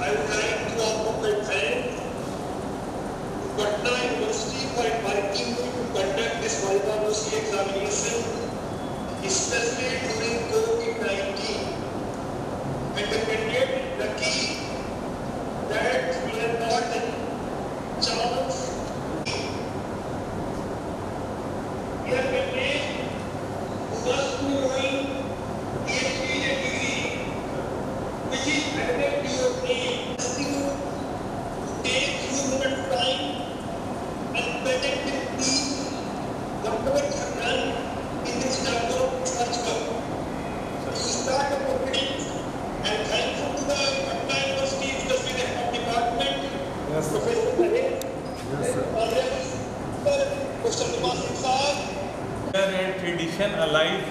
I would like to offer thanks to Patna University for inviting me to conduct this Viva-C examination, especially during COVID-19. And the candidate is lucky that we have got the chance. We are candidate who was doing PhD degree, which is added to your name. Take few minutes time and present with me the work done in this type of research work. So to start the proceedings, and thankful to the Patna University, especially the health department, Professor Mahesh, Mr. Niwas Sahab. And tradition alive,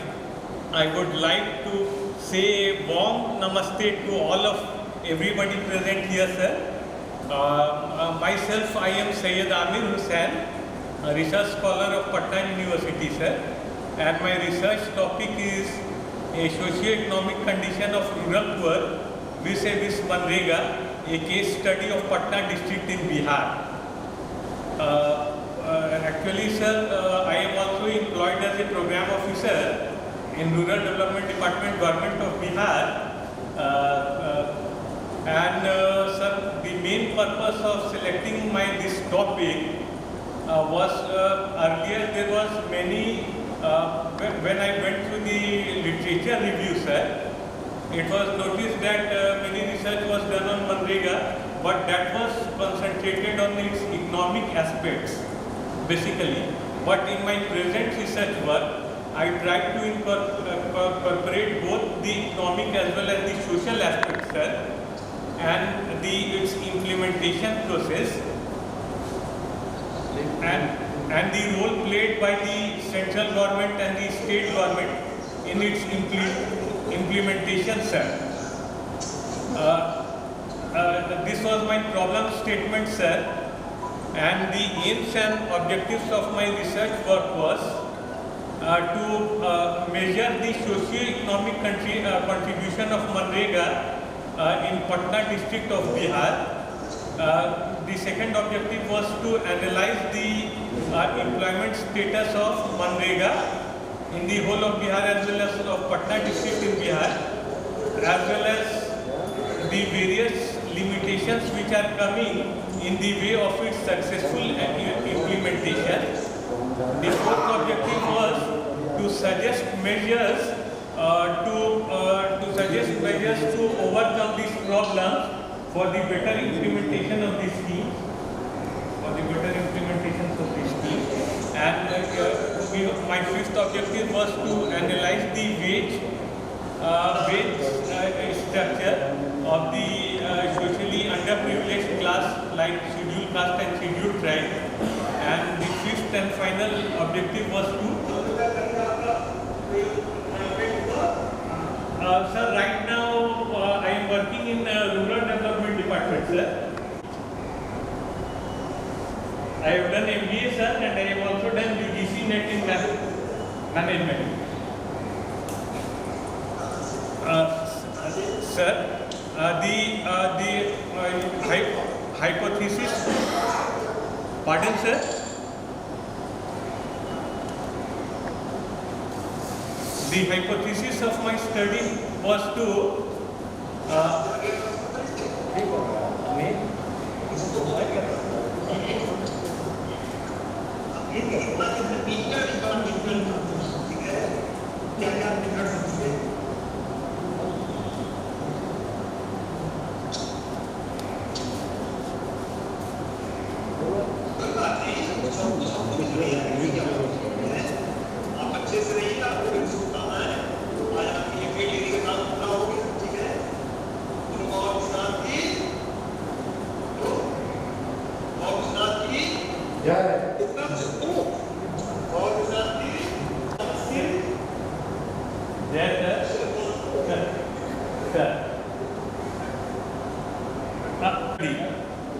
I would like to say a warm namaste to all of everybody present here, sir. Myself, I am Syed Amir Hussain, a research scholar of Patna University, sir, and my research topic is a socio-economic condition of rural poor vis-a-vis Manrega, a case study of Patna district in Bihar. Actually, sir, I am also employed as a program officer in Rural Development Department, Government of Bihar. Sir, the main purpose of selecting this topic was earlier there was many, when I went through the literature review, sir, it was noticed that many research was done on Manrega, but that was concentrated on its economic aspects, basically. But in my present research work, I tried to incorporate both the economic as well as the social aspects, sir, and its implementation process, and the role played by the central government and the state government in its implementation, sir. This was my problem statement, sir, and the aims and objectives of my research work was to measure the socio-economic contribution of Manrega in Patna district of Bihar. The second objective was to analyze the employment status of Manrega in the whole of Bihar as well as of Patna district in Bihar, as well as the various limitations which are coming in the way of its successful implementation. The fourth objective was to suggest measures to overcome these problems for the better implementation of these schemes, And my fifth objective was to analyze the wage structure of the socially underprivileged class like scheduled caste and scheduled tribe. And the fifth and final objective was to sir, right now I am working in Rural Development Department, sir. I have done MBA, sir, and I have also done UGC NET in management. Sir, the hypothesis. Pardon, sir. The hypothesis of my study was to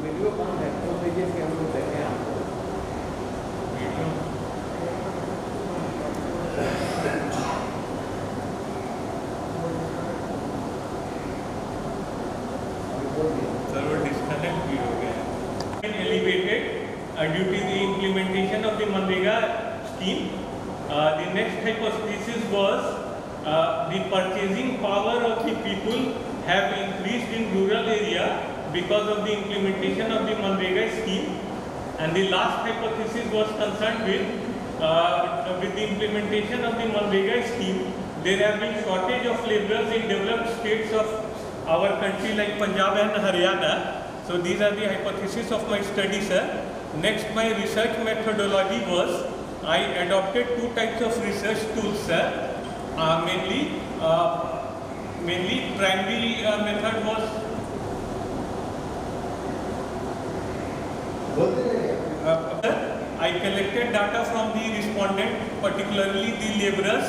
video कौन है तो भेजिए कि हम लोग देखें आप video repeat हो गया. Elevated due to the implementation of the Manrega scheme. The next hypothesis was the purchasing power of the people have increased in rural area because of the implementation of the Manrega scheme. And the last hypothesis was concerned with the implementation of the Manrega scheme. There have been shortage of laborers in developed states of our country like Punjab and Haryana. So these are the hypotheses of my study, sir. Next, my research methodology was I adopted two types of research tools, sir. Mainly primary method was I collected data from the respondent, particularly the laborers,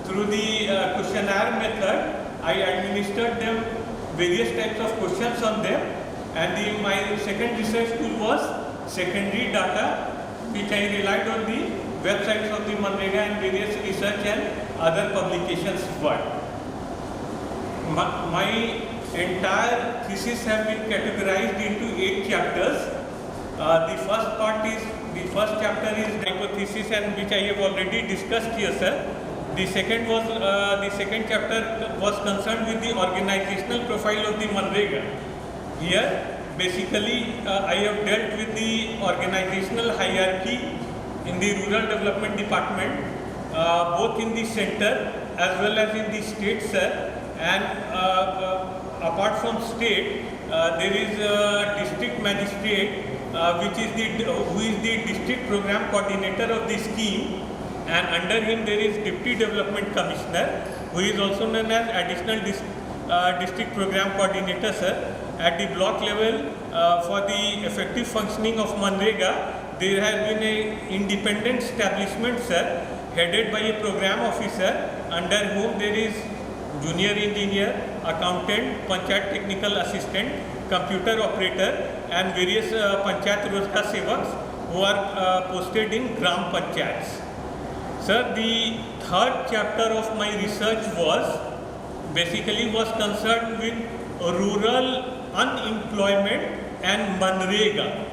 through the questionnaire method. I administered them various types of questions on them, and my second research tool was secondary data, which I relied on the websites of the Manrega and various research and other publications. My entire thesis have been categorized into 8 chapters. The first chapter is hypothesis, and which I have already discussed here, sir. The second chapter was concerned with the organizational profile of the Manrega. Here, basically, I have dealt with the organizational hierarchy in the Rural Development Department, both in the center as well as in the state, sir. And apart from state, there is a district magistrate, who is the district program coordinator of the scheme, and under him there is Deputy Development Commissioner, who is also known as additional district program coordinator, sir. At the block level, for the effective functioning of Manrega, there has been an independent establishment, sir, headed by a program officer, under whom there is junior engineer, accountant, panchayat technical assistant, computer operator, and various panchayat rozgar sevaks who are posted in gram panchayats. Sir, the third chapter of my research was concerned with rural unemployment and Manrega.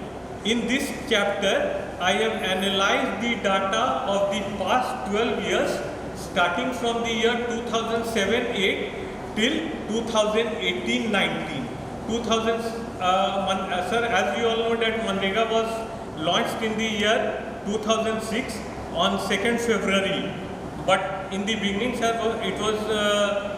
In this chapter, I have analyzed the data of the past 12 years, starting from the year 2007-8 till 2018-19. Sir, as you all know that Manrega was launched in the year 2006 on 2nd February. But in the beginning, sir, it was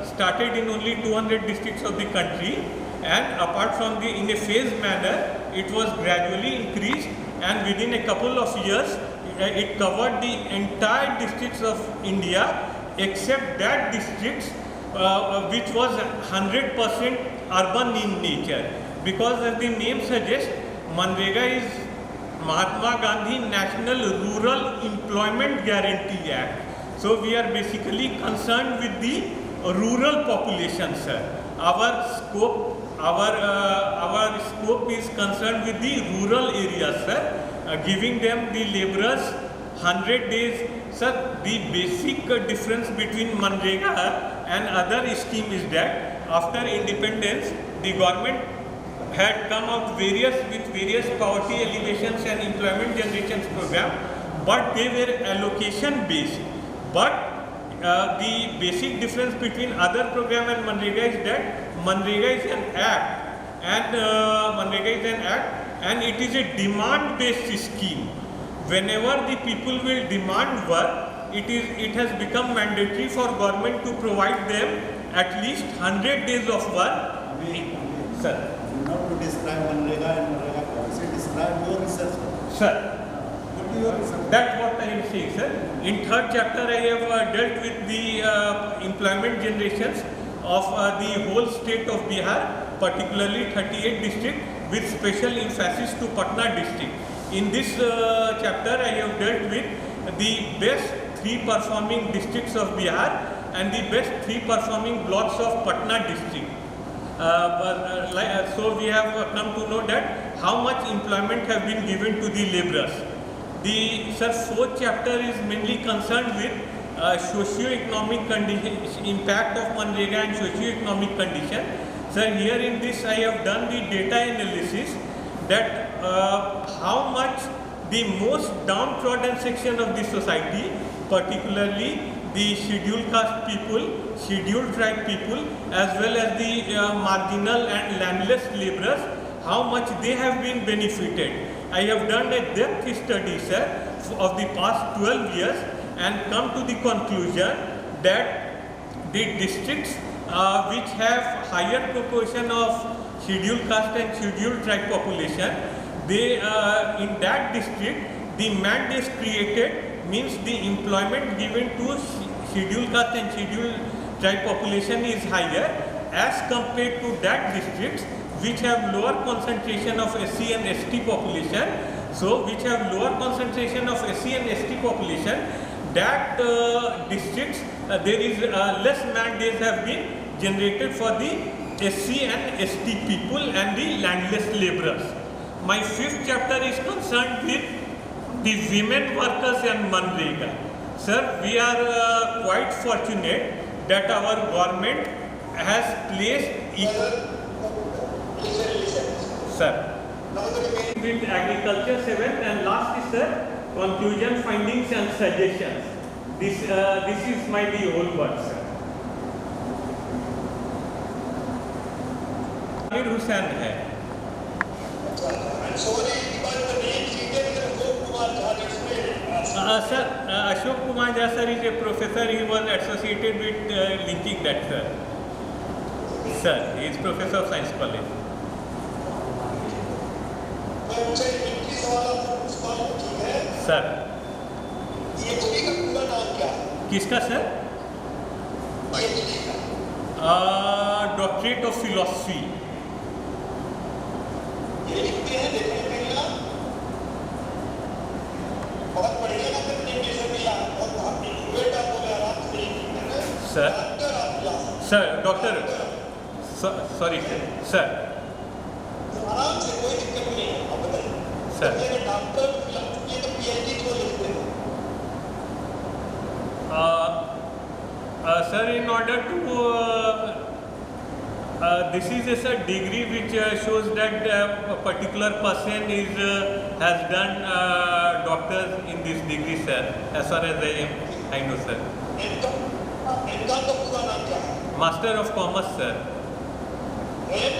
started in only 200 districts of the country, and apart from in a phased manner, it was gradually increased, and within a couple of years, it covered the entire districts of India, except that districts which was 100% urban in nature. Because as the name suggests, Manrega is Mahatma Gandhi National Rural Employment Guarantee Act. So we are basically concerned with the rural population, sir. Our scope is concerned with the rural areas, sir, giving them the laborers 100 days. Sir, the basic difference between Manrega and other scheme is that after independence, the government had come out with various poverty alleviations and employment generations program, but they were allocation based. But the basic difference between other program and Manrega is that Manrega is an act, and it is a demand based scheme. Whenever the people will demand work, it has become mandatory for government to provide them at least 100 days of work. Sir. Not to describe Manrega and Manrega policy, describe your research. Sir. What do your research? That's what I am saying, sir. In third chapter, I have dealt with the employment generations of the whole state of Bihar, particularly 38 districts, with special emphasis to Patna district. In this chapter, I have dealt with the best 3 performing districts of Bihar and the best 3 performing blocks of Patna district. So we have come to know that how much employment have been given to the laborers. The fourth chapter is mainly concerned with socio-economic impact of Manrega and socio-economic condition. Sir, here in this I have done the data analysis, that how much the most downtrodden section of the society, particularly the scheduled caste people, scheduled tribe people, as well as the marginal and landless laborers, how much they have been benefited. I have done a depth study, sir, of the past 12 years and come to the conclusion that the districts which have higher proportion of scheduled caste and scheduled tribe population, they in that district the mandates created means the employment given to scheduled caste and scheduled tribe population is higher as compared to that districts which have lower concentration of SC and ST population. So which have lower concentration of SC and ST population, that districts there is less mandates have been generated for the SC and ST people and the landless laborers. My fifth chapter is concerned with the women workers and Manrega. Sir, we are quite fortunate that our government has placed Sir. With agriculture 7th and last is sir, conclusion, findings and suggestions. This is my the whole work, sir. Amir Hussain hai. I'm sorry, but the name is Ashok Kumar Jha. Sir, Ashok Kumar Jha sir is a professor. He was associated with linking that, sir. Sir, he is professor of science college. Sir PhD का पूरा नाम क्या है? किसका sir? PhD का doctorate of philosophy. ये लिखते हैं, देखने के लिए बहुत बढ़िया ना प्रेजेंटेशन दिया और बहुत इंक्लूडेड आपको मैं आराम से लिखते हैं सर डॉक्टर सॉरी सर आराम से कोई दिक्कत नहीं है. आप बताइए सर. डॉक्टर ये तो PhD क्यों लिखते हैं? Sir, in order to this is a degree which shows that a particular person is has done doctors in this degree, sir. As far as I know, sir. इनका तो पूरा नाम क्या है? Master of Commerce, sir. एक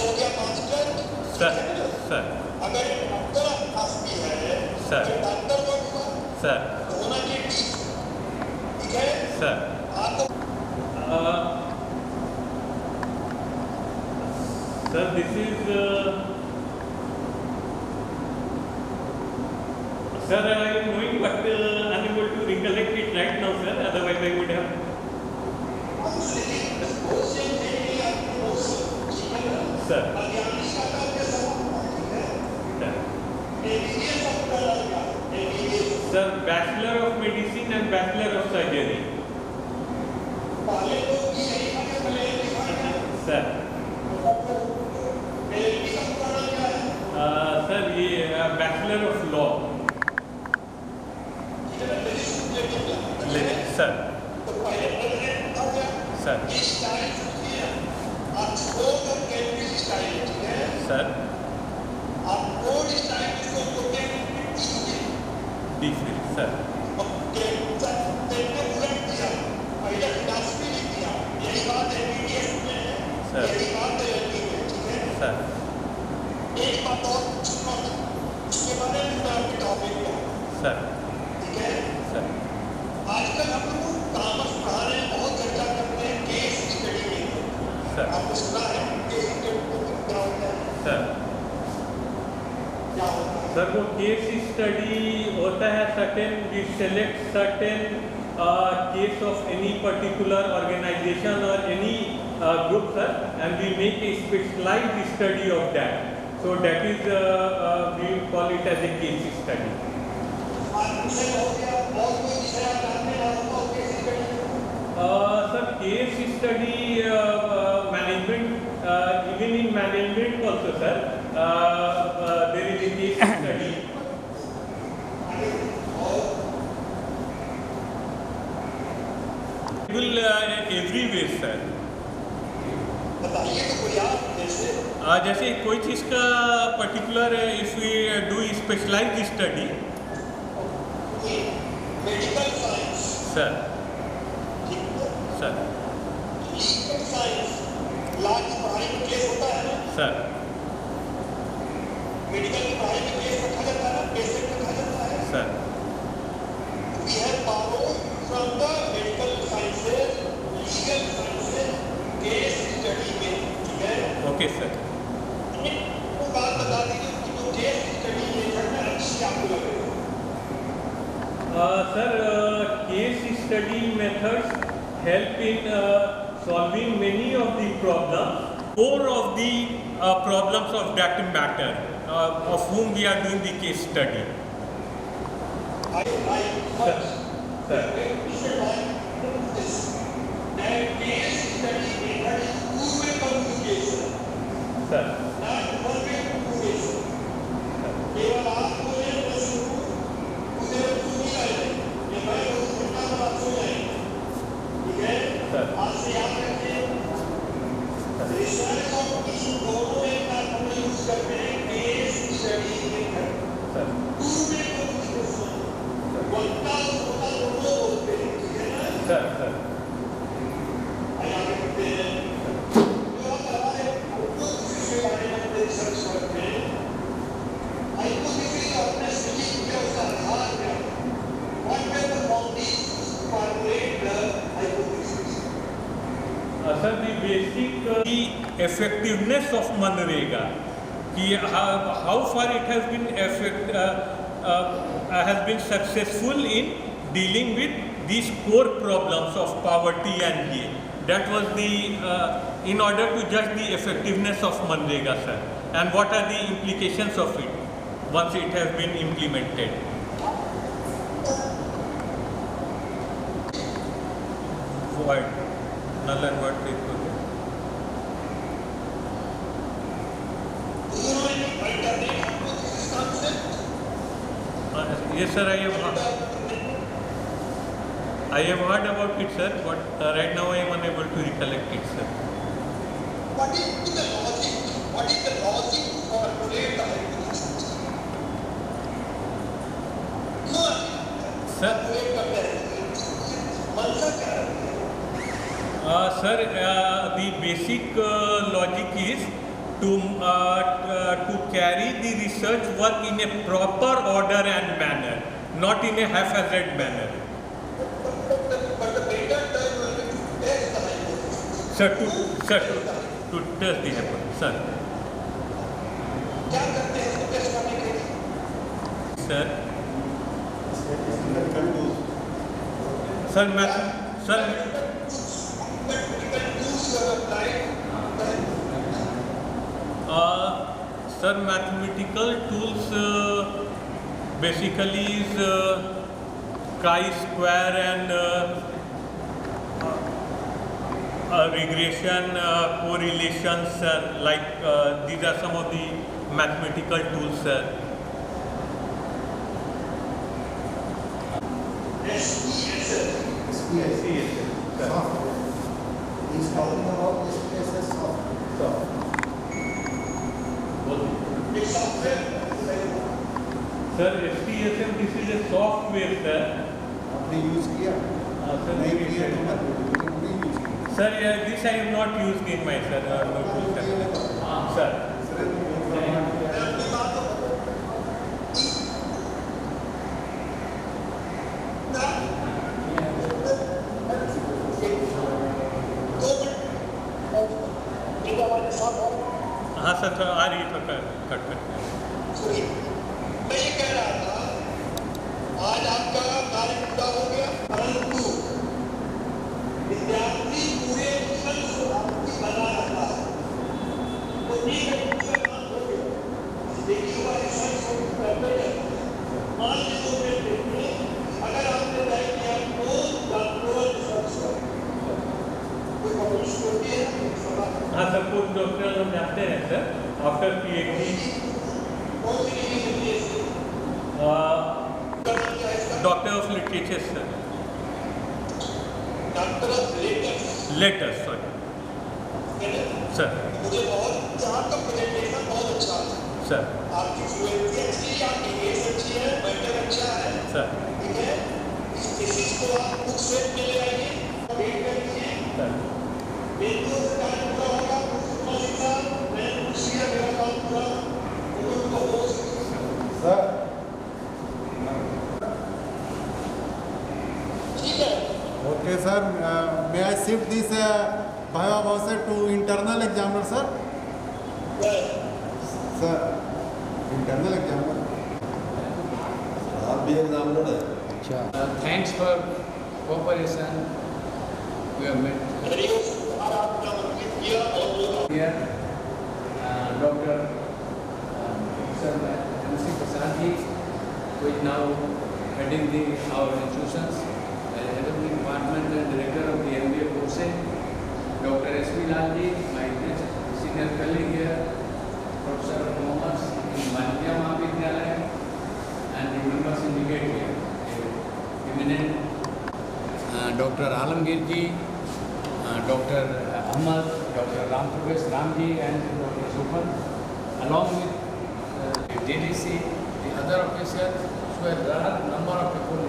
हो गया master. Sir, sir. अगर डॉक्टर आपकी है, Sir. तो डॉक्टर को हुआ, Sir. होना चाहिए. ठीक है? Sir. आपको Sir, this is sir, I am knowing but unable to recollect it right now, sir. Otherwise, I would have. Sir. Sir, Bachelor of Medicine and Bachelor of Surgery. Sir. Sir, ये Bachelor of Law. Sir. Sir. Sir. D3, sir. Sir. Sir. एक बात और सुनो, उसके बारे में मैं आपके टॉपिक पे हूँ. Sir. ठीक है? Sir. आजकल हम लोग कॉमर्स पढ़ा रहे हैं, बहुत चर्चा करते हैं केस स्टडी में. Sir. आपने सुना है केस स्टडी क्या होता है? Sir. क्या होता है? सर वो केस स्टडी होता है certain we select certain case of any particular organization or any group, sir, and we make a specialized study of that. So that is we call it as a case study. विषय हो गया, और कोई विषय जानने वालों को case study? Sir, case study management, even in management also, sir, there is a case study. Will everywhere, sir. बताइए तो कोई आप जैसे जैसे कोई चीज़ का particular if we do specialised study medical science, sir ठीक है, सर लीगल साइंस, लॉ की पढ़ाई में केस होता है ना, सर मेडिकल की पढ़ाई में केस रखा जाता है, पेशेंट रखा जाता है। Sir We have borrowed from the medical sciences, legal sciences, case study में, ठीक है? ओके सर वो बात बता दीजिए कि जो केस स्टडी मेथड में अच्छी आपको लगे। Sir case study methods help in solving many of the problems, core of the problems of that matter of whom we are doing the case study. I first, Sir. we should like this, that case study method is two-way communication, Sir, not one-way communication. केवल आप बोले मैं सुनूं, मुझे सुनी जाए, या मैं वो सुनता हूँ आप सुन जाएंगे, ठीक है? Sir. आज से याद रखिए, रिसर्च और टीचिंग दोनों एक साथ हम यूज करते हैं case study method. sir, two-way communication, वक्ता और श्रोता दोनों बोलते हैं, ठीक है ना? sir, sir. याद रखते हैं। जो आप हमारे हाइपोथेसिस के बारे में रिसर्च करते हैं, हाइपोथेसिस आपने स्टडी किया, उसका आधार क्या है? What were the foundations to formulate the hypothesis? Sir, the basic the effectiveness of Manrega, कि how far it has been successful in dealing with these core problems of poverty and gain. That was the in order to judge the effectiveness of Manrega, sir, and what are the implications of it once it has been implemented. Void, null and void take हो गया. उन्होंने alternate hypothesis concept, Yes, sir, I have heard about it, sir, but right now I am unable to recollect it, sir. what is the logic? What is the logic to formulate the hypothesis? No, Sir, formulate करते हैं, मंशा क्या है? sir, the basic logic is to carry the research work in a proper order and manner, not in a haphazard manner. But the better term will be to test the hypothesis. Sir, to test the hypothesis, sir. क्या करते हैं इसको test करने के लिए? Sir, Statistical tools. sir, sir, But tools you have applied, sir, mathematical tools basically is chi-square and regression, correlations, like these are some of the mathematical tools, sir. SPSS, SPSS. Software. He's talking about SPSS software. it's software. Sir, SPSM, this is a software, sir. आपने use किया? Sir, नहीं किया तो मत बोलो, लेकिन नहीं use किया। sir, this I have not used in my sir notebook, sir. Sir. हाँ सर, तो आ रही है तो कट करते हैं. मैं ये कह रहा था, आज आपका कार्य पूरा हो गया, परंतु विद्यार्थी पूरे मिशन को आपकी बना रहा है, तो ठीक है, मिशन काम हो गया, देखिए हमारे रिसर्च को करते हैं, मान लीजिए अगर आपने तय किया तो डॉक्टरल रिसर्च करें, कोई पब्लिश होती है, हाँ सर, पोस्ट डॉक्टरल हम जाते हैं सर, आफ्टर PhD. कौन सी डिग्री मिलती है इसकी? करना क्या है इसका? Doctor of literature sir. Doctor of letters, letter sorry है ना? सर. मुझे बहुत जहाँ तक मुझे Sir. आपकी फ्लुएंसी अच्छी है, आपकी बेस अच्छी है, मैटर अच्छा है, Sir. ठीक है। इस थीसिस को आप बुक सेट में ले आइए, वेट कर लीजिए। Sir. बिल्कुल से काम पूरा होगा, प्रिंसिपल साहब, मैं खुश किया मेरा काम पूरा, उनको हो Sir, ठीक है। okay, sir. May I shift this bio voucher to internal examiner, sir? Sir, internal examiner. आप भी examiner है. Thanks for cooperation. We have met here. Dr. Sir M.C. Prasad ji, who is now heading our institutions, head of the department and director of the MBA course. Dr. S.V. Lal ji, my next senior colleague here, Professor of Commerce in Vandya Mahavidyalaya, and the members indicate here. Eminent Dr. Alamgir ji, Dr. Ahmad, Dr. Ram Pravesh Ramji and Dr. Supan, along with the DDC, the other officials, so a large number of people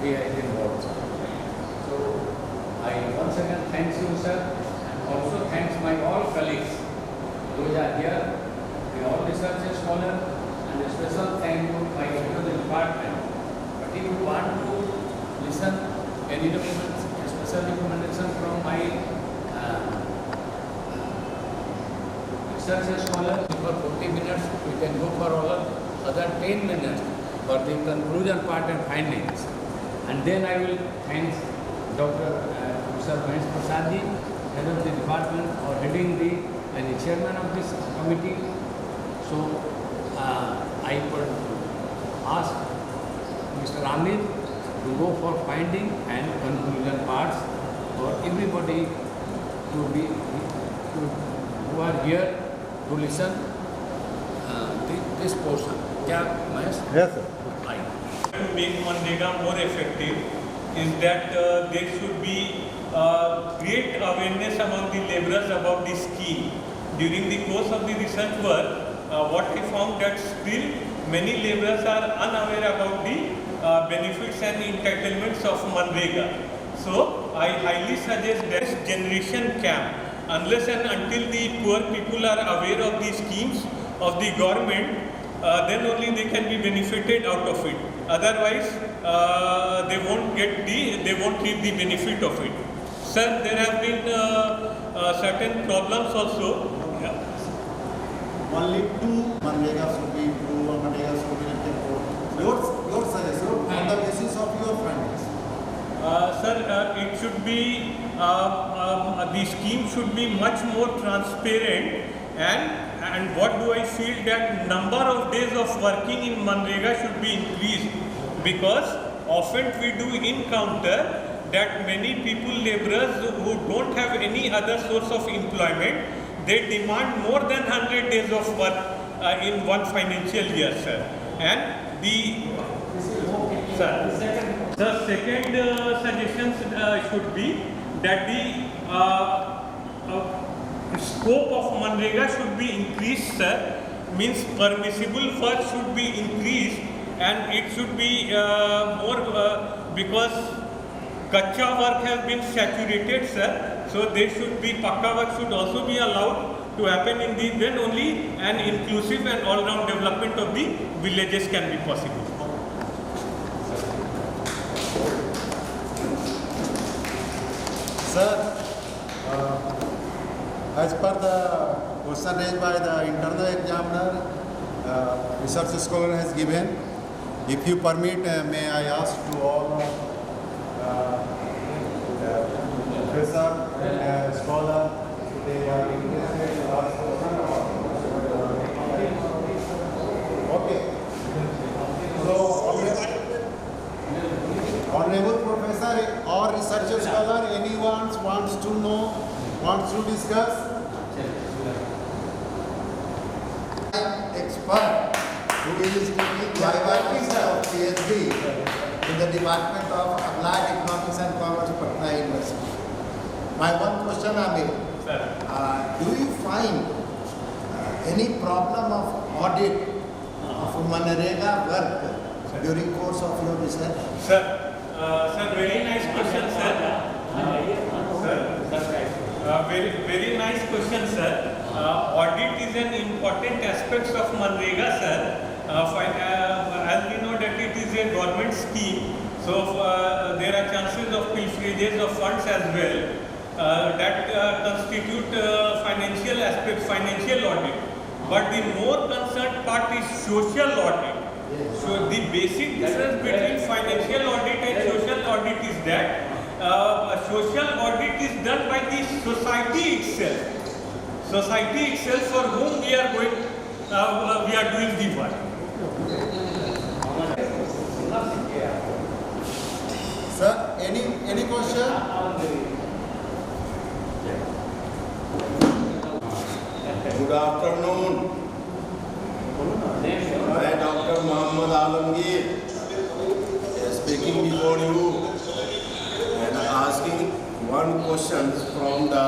we are involved. So I once again thank you, sir, and also thanks my all colleagues. Those are here, the all research scholars, and a special thank you my head of the department. But if you want to listen any documents, special recommendation from my research scholar for 40 minutes, we can go for other 10 minutes for the conclusion part and findings. And then I will thank Dr. Professor Mahesh Prasad ji, head of the department, for heading the and the chairman of this committee. So I would ask Mr. Amit to go for finding and conclusion parts for everybody who are here to listen this portion. Yeah, Mahesh? Yes, sir. Right. To make Manrega more effective is that there should be great awareness among the laborers about the scheme. During the course of the research work, what we found that still many laborers are unaware about the benefits and entitlements of Manrega. So I highly suggest that generation camp, unless and until the poor people are aware of the schemes of the government, then only they can be benefited out of it. Otherwise, they won't reap the benefit of it. Sir, there have been certain problems also. Yeah. Only 2 Manrega should be improved, Manrega should be improved. Your suggestion on the basis of your findings. Sir, it should be, the scheme should be much more transparent, and what do I feel that number of days of working in Manrega should be increased, because often we do encounter that many people, laborers who don't have any other source of employment, they demand more than 100 days of work in one financial year, sir. And the second suggestions should be that the scope of Manrega should be increased, sir. Means permissible work should be increased, and it should be more because Kacha work has been saturated, sir. So there should be Pakka work should also be allowed to happen in these. Then only an inclusive and all-round development of the villages can be possible. Sir, as per the question raised by the internal examiner, research scholar has given. If you permit, may I ask to all professor and scholar, they are interested to ask question. Okay. So, honorable professor or research scholar, anyone wants to know, wants to discuss? Expert who is taking Viva of PhD in the Department of Applied Economics and Commerce, Patna University. My one question, Amir, Sir. do you find any problem of audit of Manrega work during course of your research? Sir, very nice question, sir. Very nice question, sir. Audit is an important aspect of Manrega, sir. As we know that it is a government scheme, so there are chances of pilferages of funds as well that constitute financial aspect, financial audit. But the more concerned part is social audit. So the basic difference between financial audit and social audit is that social audit is done by the society itself. Society itself for whom we are going, we are doing the work. Sir, any question? Good afternoon. I, Dr. Muhammad Alamgir, speaking before you and asking one question from the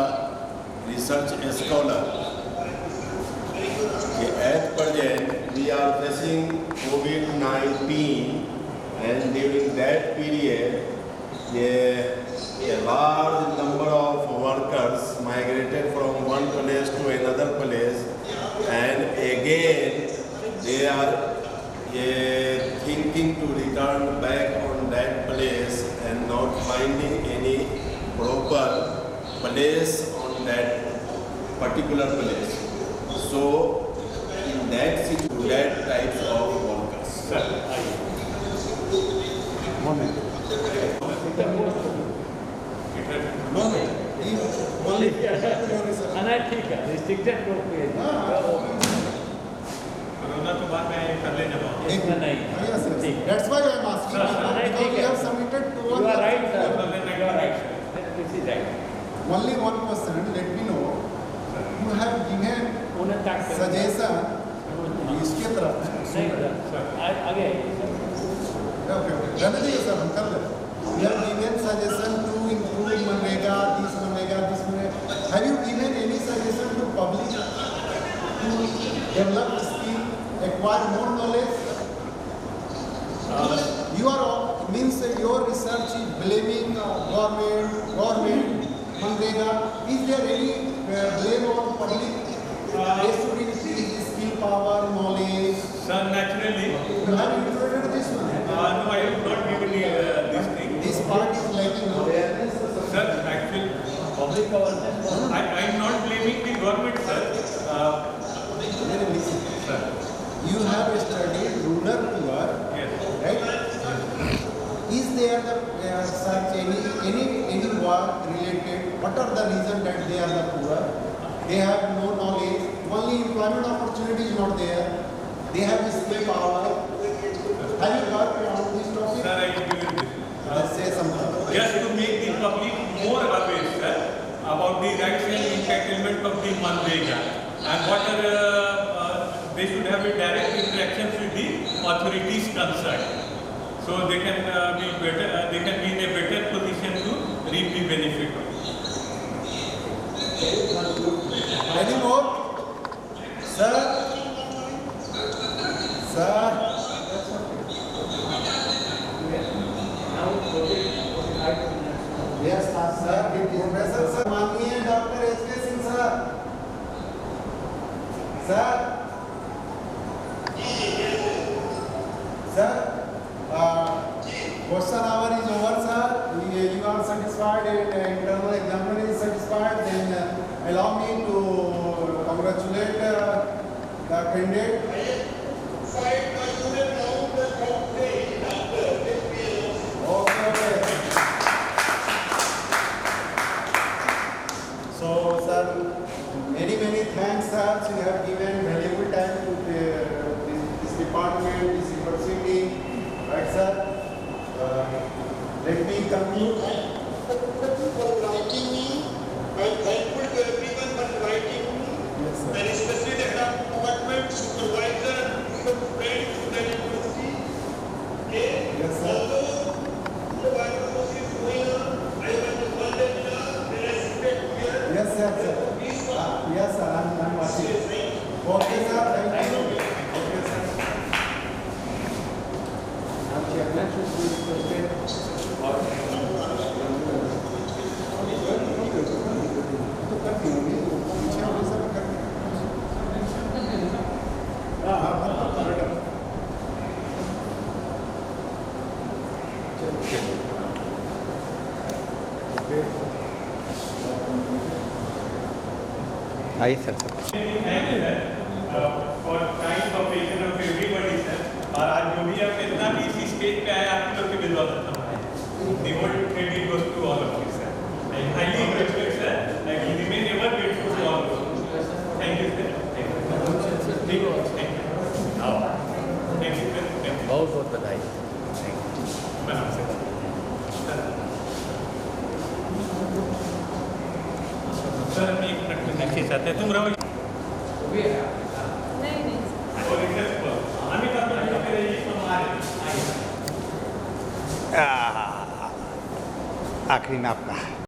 research scholar. At present, we are facing COVID-19, and during that period, a large number of workers migrated from one place to another place, and again they are thinking to return back on that place and not finding any proper place on that particular place. So in that situation, that types of workers. Corona तो बाद में कर लेना बात. Yes, yes. That's why I am asking. Because we have submitted to You are right, sir. You are right, sir. sir. This is right. only one person. Let me know. You have given suggestion. इसके तरफ नहीं sir, आगे Okay, रहने दीजिए sir, हम कर लेते. We have given suggestion to improve Manrega, this Manrega, this Manrega. Have you given any suggestion to public to develop skill, acquire more knowledge? You are means your research is blaming government, Manrega. Is there any blame on public? They should increase skill, power, knowledge. Sir, naturally, You have included this one. no, I have not given this thing. This part is lacking awareness. Sir, actually, public awareness. I am not blaming the government, sir. Sir, You have studied rural poor, yes. right? Is there the such any work related? What are the reason that they are the poor? They have no knowledge. Only employment opportunity is not there. They have skill power. Have you worked on this topic? Sir, I am giving this. Let's say something. Just to make the public more aware, sir, about the rights and entitlement of the Manrega, and what are they should have a direct interaction with the authorities concerned, so they can be better. They can be in a better position to reap the benefit of it. Any more? Sir? Sir? Yes, sir. Professor sir, माननीय doctor HK. Singh sir. Sir? Sir? Question hour is over, sir. You are satisfied and internal examiner is satisfied. Then allow me to congratulate the candidate. Okay. So, sir, many thanks, sir. You have given valuable time to this department, this university, right, sir? Let me conclude. For writing me, I'm thankful to everyone for writing me, Yes, sir. and especially the head of department, supervisor, friends to the university. Okay? Yes, sir. Although the virus is going on, I want to condemn the respect here. Yes, sir. Yes, sir. I'm watching. Okay, sir. Thank you. Now chairman should be requested or आइए sir for kind operation of everybody sir. और आज जो भी आप कितना भी इसी stage पे आए आप लोग की बदौलत हम आए। The whole credit goes to all of you sir. I highly respect sir. I will remain ever grateful to all of you. Thank you sir. Thank you. Thank you. Thank you. Thank you sir. Thank you. बहुत बहुत बधाई। प्रणाम sir. Sir एक minute में नीचे से आते हैं। तुम रहो we have और रिक्वेस्ट करो। आने का तो नहीं मेरे ये तो आए। आखिरी में आपका